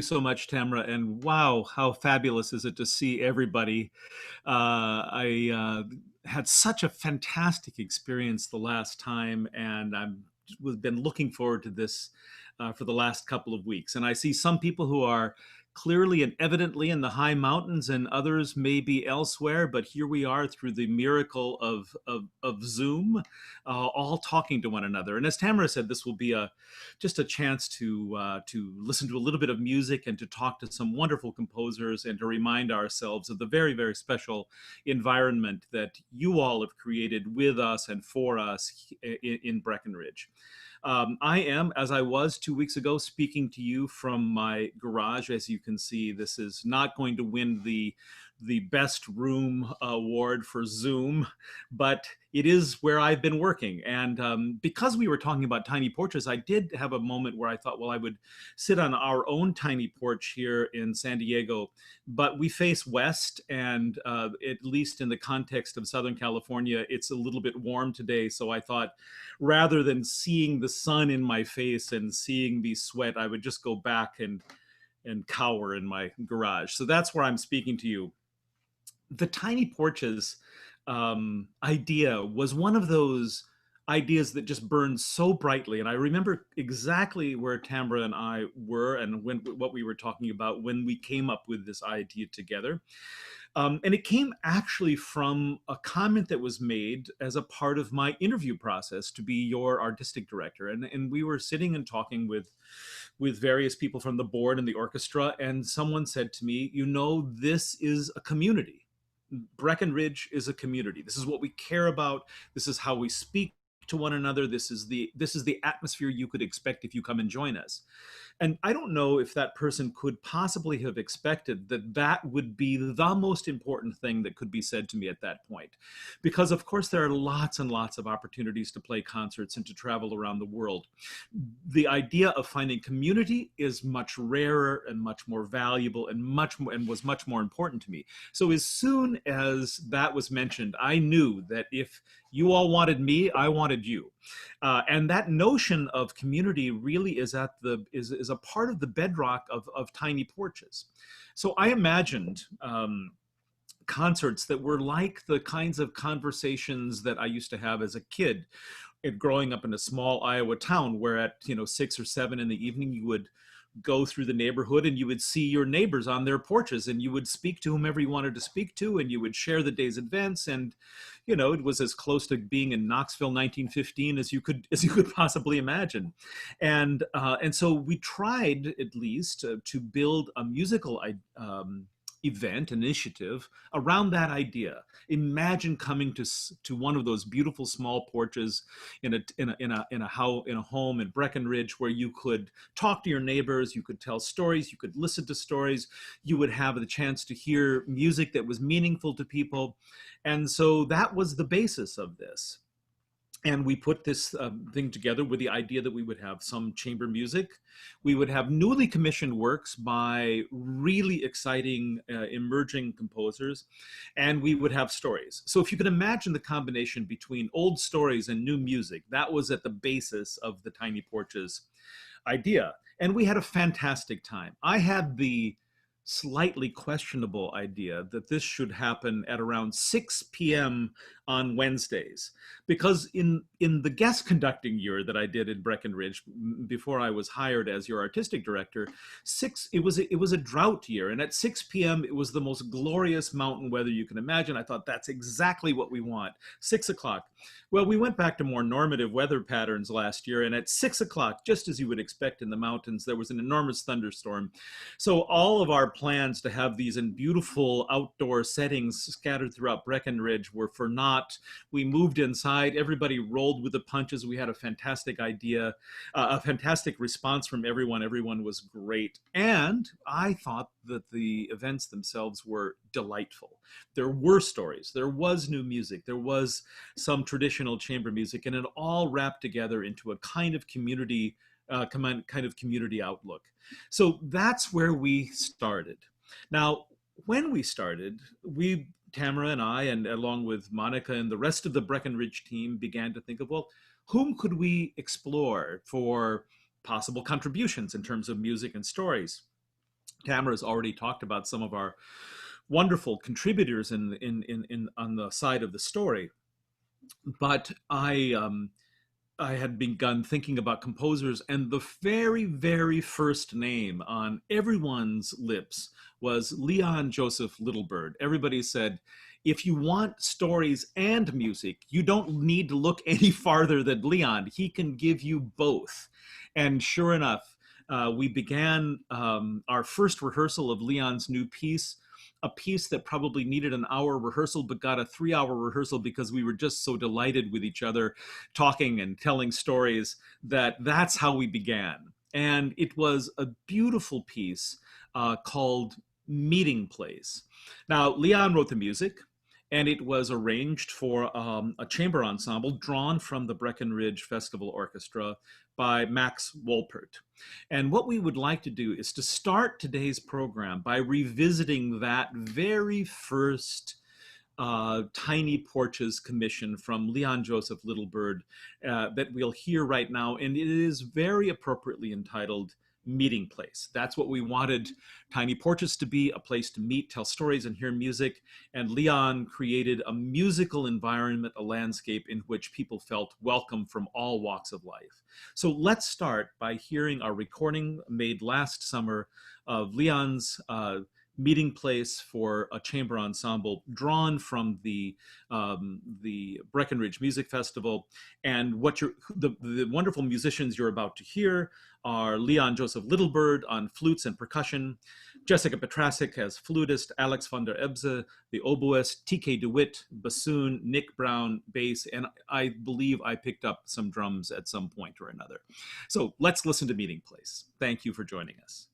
So much, Tamra, and wow, how fabulous is it to see everybody. I had such a fantastic experience the last time, and I've been looking forward to this for the last couple of weeks. And I see some people who are clearly and evidently in the high mountains, and others may be elsewhere. But here we are through the miracle of Zoom, all talking to one another. And as Tamara said, this will be a just a chance to listen to a little bit of music and to talk to some wonderful composers and to remind ourselves of the very, very special environment that you all have created with us and for us in Breckenridge. I am, as I was 2 weeks ago, speaking to you from my garage. As you can see, this is not going to win the best room award for Zoom, but it is where I've been working. And because we were talking about tiny porches, I did have a moment where I thought, well, I would sit on our own tiny porch here in San Diego, but we face west, and at least in the context of Southern California, it's a little bit warm today. So I thought, rather than seeing the sun in my face and seeing me sweat, I would just go back and cower in my garage. So that's where I'm speaking to you. The tiny porches idea was one of those ideas that just burned so brightly. And I remember exactly where Tamara and I were and what we were talking about when we came up with this idea together. And it came actually from a comment that was made as a part of my interview process to be your artistic director. And we were sitting and talking with various people from the board and the orchestra, and someone said to me, this is a community. Breckenridge is a community. This is what we care about. This is how we speak to one another. This is the atmosphere you could expect if you come and join us. And I don't know if that person could possibly have expected that that would be the most important thing that could be said to me at that point. Because, of course, there are lots and lots of opportunities to play concerts and to travel around the world. The idea of finding community is much rarer and much more valuable and was much more important to me. So as soon as that was mentioned, I knew that if you all wanted me, I wanted you. And that notion of community really is a part of the bedrock of tiny porches. So I imagined concerts that were like the kinds of conversations that I used to have as a kid, growing up in a small Iowa town, where at 6 or 7 in the evening you would go through the neighborhood and you would see your neighbors on their porches, and you would speak to whomever you wanted to speak to, and you would share the day's events. And it was as close to being in Knoxville 1915 as you could possibly imagine. And so we tried, at least, to build a musical event initiative around that idea. Imagine coming to one of those beautiful small porches in a home in Breckenridge, where you could talk to your neighbors, you could tell stories, you could listen to stories, you would have the chance to hear music that was meaningful to people. And so that was the basis of this. And we put this thing together with the idea that we would have some chamber music. We would have newly commissioned works by really exciting emerging composers, and we would have stories. So if you can imagine the combination between old stories and new music, that was at the basis of the Tiny Porches idea. And we had a fantastic time. I had the slightly questionable idea that this should happen at around 6 p.m. on Wednesdays, because in the guest conducting year that I did in Breckenridge before I was hired as your artistic director, it was a drought year, and at 6 p.m. it was the most glorious mountain weather you can imagine. I thought, that's exactly what we want. 6 o'clock. Well, we went back to more normative weather patterns last year, and at 6 o'clock, just as you would expect in the mountains, there was an enormous thunderstorm. So all of our plans to have these in beautiful outdoor settings scattered throughout Breckenridge were for naught. We moved inside. Everybody rolled with the punches. We had a fantastic idea, a fantastic response from everyone. Everyone was great. And I thought that the events themselves were delightful. There were stories. There was new music. There was some traditional chamber music, and it all wrapped together into a kind of community outlook. So that's where we started. Now, when we started, Tamara and I, and along with Monica and the rest of the Breckenridge team, began to think of, well, whom could we explore for possible contributions in terms of music and stories? Tamara's already talked about some of our wonderful contributors in on the side of the story, but I had begun thinking about composers, and the very, very first name on everyone's lips was Leon Joseph Littlebird. Everybody said, if you want stories and music, you don't need to look any farther than Leon. He can give you both. And sure enough, we began our first rehearsal of Leon's new piece, a piece that probably needed an hour rehearsal, but got a 3 hour rehearsal because we were just so delighted with each other talking and telling stories, that's how we began. And it was a beautiful piece called Meeting Place. Now, Leon wrote the music, and it was arranged for a chamber ensemble drawn from the Breckenridge Festival Orchestra by Max Wolpert. And what we would like to do is to start today's program by revisiting that very first Tiny Porches commission from Leon Joseph Littlebird that we'll hear right now. And it is very appropriately entitled Meeting Place. That's what we wanted Tiny Porches to be, a place to meet, tell stories, and hear music. And Leon created a musical environment, a landscape in which people felt welcome from all walks of life. So let's start by hearing our recording made last summer of Leon's Meeting Place for a chamber ensemble, drawn from the Breckenridge Music Festival. And the wonderful musicians you're about to hear are Leon Joseph Littlebird on flutes and percussion, Jessica Petrasik as flutist, Alex van der Ebse, the oboist, T.K. DeWitt, bassoon, Nick Brown, bass, and I believe I picked up some drums at some point or another. So let's listen to Meeting Place. Thank you for joining us.